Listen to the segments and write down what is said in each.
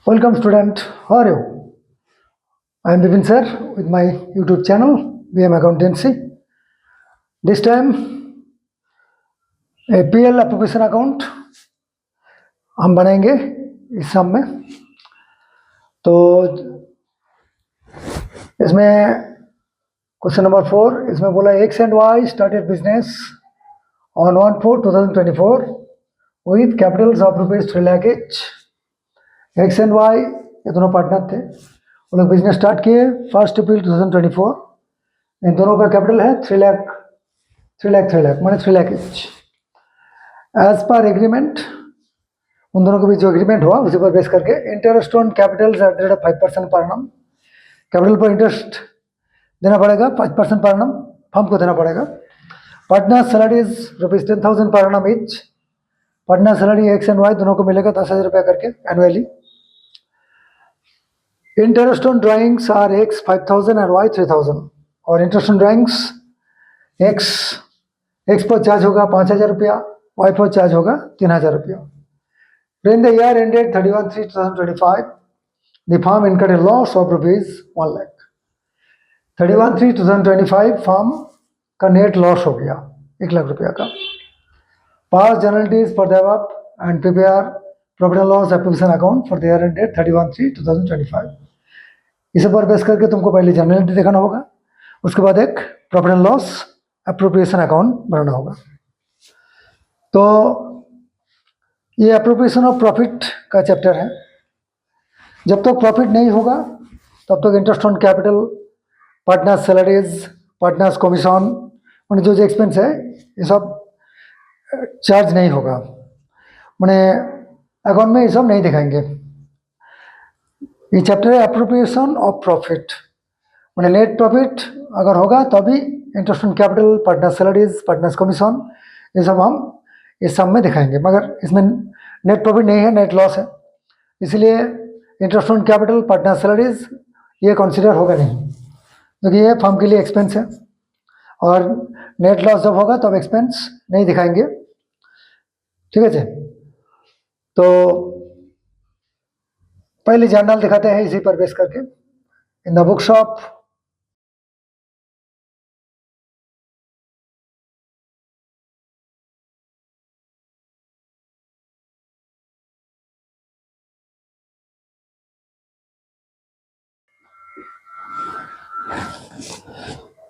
Welcome student, how are you? I am Bipin sir with my YouTube channel BM Accountancy. This time a PL appropriation account हम बनाएंगे इस सम में। तो इसमें question number 4 इसमें बोला X and Y started business on 1/4/2024 with capitals of rupees 3 lakh each. X and Y ये दोनों पार्टनर थे, वो लोग बिजनेस स्टार्ट किए 1 अप्रैल 2024। इन दोनों का कैपिटल है 3 लाख माने 3 lakh each. As per agreement उन दोनों के बीच जो एग्रीमेंट हुआ उसी पर बेस करके interest on capital at the rate of 5% पर annum, कैपिटल पर इंटरेस्ट देना पड़ेगा 5% पर annum, फर्म को देना पड़ेगा। पार्टनर सैलरीज रुपीज 10,000 पर annum each. Partner salary X and Y दोनों को मिलेगा 10,000 रुपया करके annually. Interest on drawings are X 5,000 and Y 3,000 और इंटरेस्ट ऑन ड्राइंग्स एक्स पर चार्ज होगा 5,000 रुपया, वाई पर चार्ज होगा 3,000 रुपया। When the year ended 31/3/2025, the firm incurred a loss of rupees 1 lakh. 31/3/2025 firm का नेट लॉस हो गया 1 लाख रुपया का। Pass journal entries for the above and prepare profit and loss appropriation account for the year ended 31/3/2025। इसे पर base करके तुमको पहले जर्नलिटी दिखाना होगा, उसके बाद एक profit and loss appropriation account बनाना होगा। तो ये एप्रोप्रिएशन ऑफ प्रॉफिट का चैप्टर है। जब तक प्रॉफिट नहीं होगा तब तक interest on capital, partners salaries, partners commission मैंने जो एक्सपेंस है ये सब चार्ज नहीं होगा, मैंने अकाउंट में ये सब नहीं दिखाएंगे। ये चैप्टर है एप्रोप्रिएशन ऑफ प्रॉफिट, मैंने नेट प्रॉफिट अगर होगा तभी interest on capital, partners salaries, partners commission ये सब हम इस सम में दिखाएंगे। मगर इसमें नेट प्रॉफिट नहीं है, नेट लॉस है, इसलिए interest on capital, partner salaries ये कंसीडर होगा नहीं, क्योंकि ये फर्म के लिए एक्सपेंस है और नेट लॉस जब होगा तब एक्सपेंस नहीं दिखाएंगे। ठीक है जी। तो पहले जर्नल दिखाते हैं इसी पर बेस करके। इन द बुक शॉप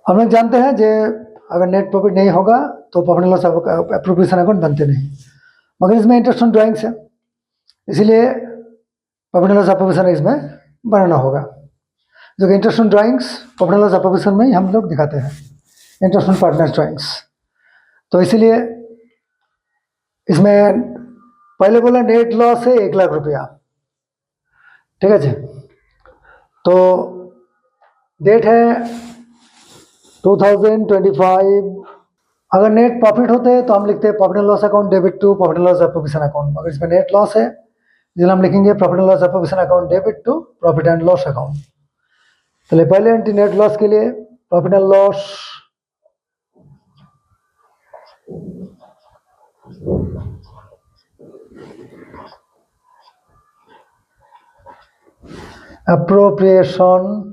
हम लोग जानते हैं जे अगर नेट प्रॉफिट नहीं होगा तो profit and loss appropriation account बनते नहीं, मगर इसमें इंटरेस्ट ऑन ड्राइंग्स है, इसीलिए प्रॉफिट एंड लॉस एप्रोप्रिएशन इसमें बनाना होगा। जो कि interest on drawings profit and loss appropriation में ही हम लोग दिखाते हैं, इंटरेस्ट ऑन पार्टनर्स ड्राइंग्स। तो इसीलिए इसमें पहले बोला नेट लॉस है 1 लाख रुपया। ठीक है जी। तो डेट है 2025। अगर नेट प्रॉफिट होते हैं तो हम लिखते हैं profit and loss account debit to profit and loss appropriation account. अगर इसमें नेट लॉस है इसलिए हम लिखेंगे profit and loss appropriation account debit to profit and loss account. चलिए पहले एंट्री नेट लॉस के लिए profit and loss appropriation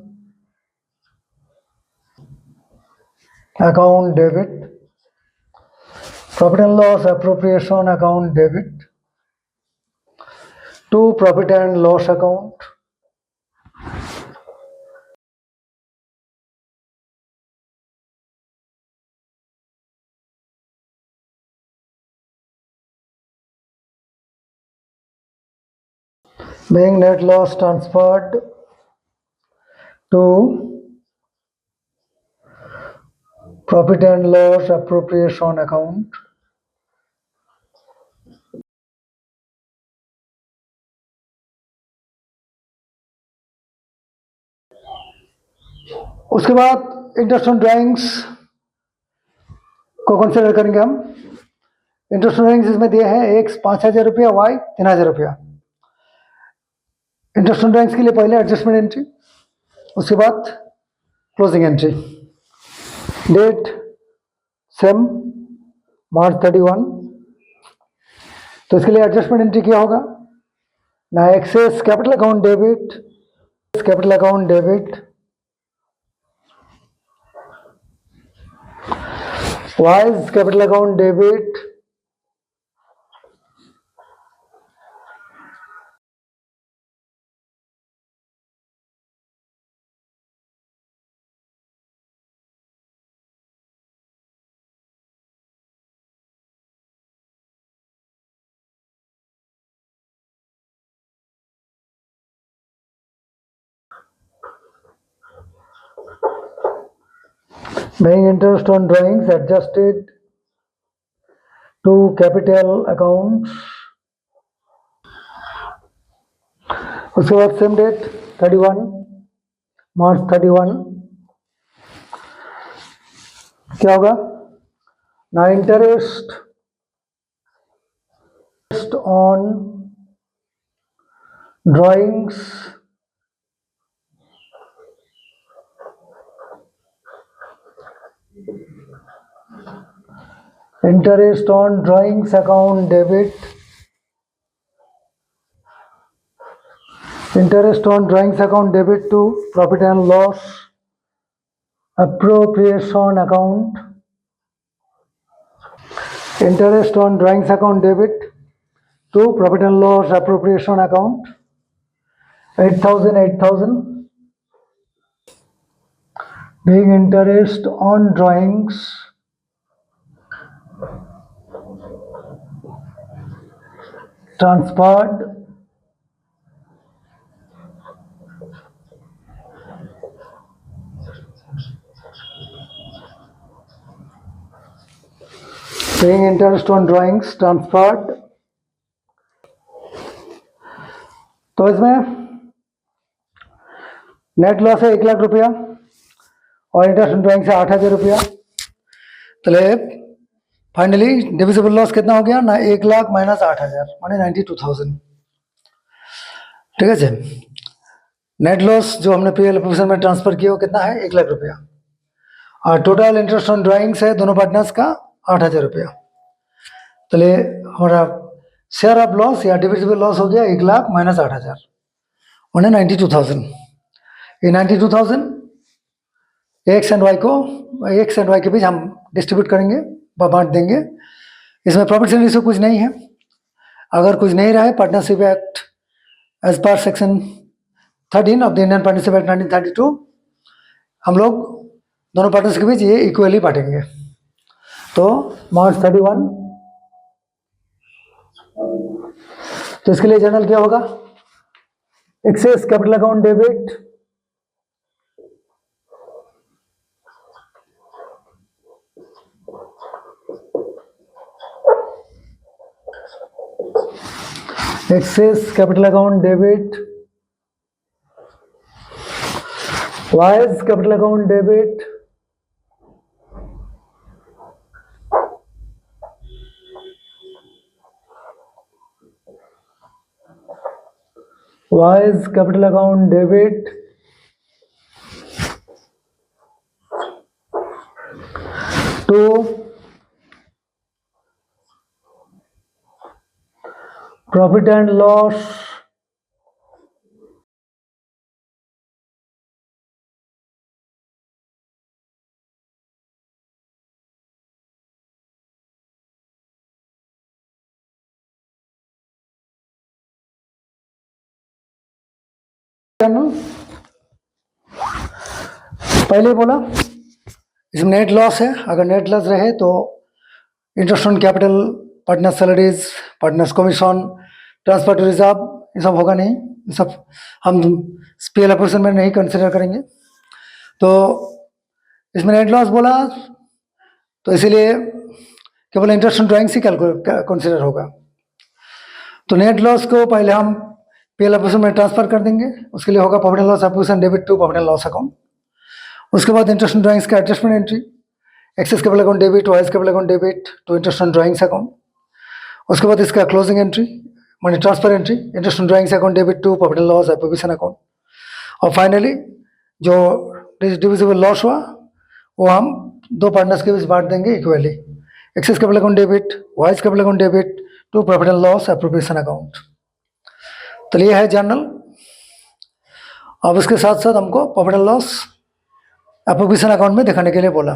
account debit, profit and loss appropriation account debit to profit and loss account being net loss transferred to profit and loss appropriation account उसके बाद interest on drawings को consider करेंगे हम। Interest on drawings इसमें दिए हैं x 5,000 रुपया, Y 3,000 रुपया। इंटरेस्ट ऑन ड्राइंग्स के लिए पहले एडजस्टमेंट एंट्री, उसके बाद closing entry. Date same March 31। तो इसके लिए एडजस्टमेंट एंट्री क्या होगा, Now excess capital account debit, capital account debit. Why is capital account debit? Paying interest on drawings adjusted to capital account. उसके बाद सेम डेट 31 मार्च 31 क्या होगा ना interest on drawings interest on drawings account debit, interest on drawings account debit to profit and loss appropriation account, interest on drawings account debit to profit and loss appropriation account 8,000 being interest on drawings transferred paying interest on drawings transferred. तो इसमें net loss है 1,00,000 रुपया और interest on drawing से 8,000 रुपया तो finally divisible loss कितना हो गया ना 1,00,000 माइनस 8,000 माने 92,000 ठीक है जी। नेट लॉस जो हमने पीएल पोजीशन में ट्रांसफर किया वो कितना है 1,00,000 रुपया और टोटल इंटरेस्ट ऑन ड्राइंग्स है दोनों पार्टनर्स का 8,000 रुपया तो हमारा शेयर ऑफ लॉस या डिविजिबल लॉस हो गया 1,00,000 माइनस 8,000 माने 92,000 ये 92,000 एक्स एंड वाई के बीच हम डिस्ट्रीब्यूट करेंगे बांट देंगे। इसमें प्रॉफिट शेयरिंग रेशियो कुछ नहीं है। अगर कुछ नहीं रहा है partnership act as per section 13 of the Indian partnership act 1932 हम लोग दोनों पार्टनर्स के बीच ये इक्वली बांटेंगे। तो मार्च 31 तो इसके लिए जर्नल क्या होगा excess capital account debit excess capital account debit why is capital account debit why is capital account debit to profit and loss पहले बोला इसमें नेट लॉस है। अगर नेट लॉस रहे तो interest on capital partner salaries partners commission transfer to reserve ये सब होगा नहीं, ये सब हम पीएल पोजीशन में नहीं कंसिडर करेंगे। तो इसमें नेट लॉस बोला तो इसीलिए केवल interest on drawings he consider होगा। तो नेट लॉस को पहले हम पीएल पोजीशन में ट्रांसफर कर देंगे, उसके लिए होगा profit and loss position debit to profit and loss account. उसके बाद इंटरेस्ट ऑन ड्राइंग्स का adjustment entry excess capital account debit Y's capital account debit to interest on drawings account. उसके बाद इसका closing entry money transfer entry interest on drawings account debit to profit and loss appropriation account. और finally जो divisible loss हुआ वो हम दो partners के बीच बांट देंगे equally access capital account debit Y's capital account debit to profit and loss appropriation account. तो ये है जर्नल। अब इसके साथ साथ हमको profit and loss application account में दिखाने के लिए बोला।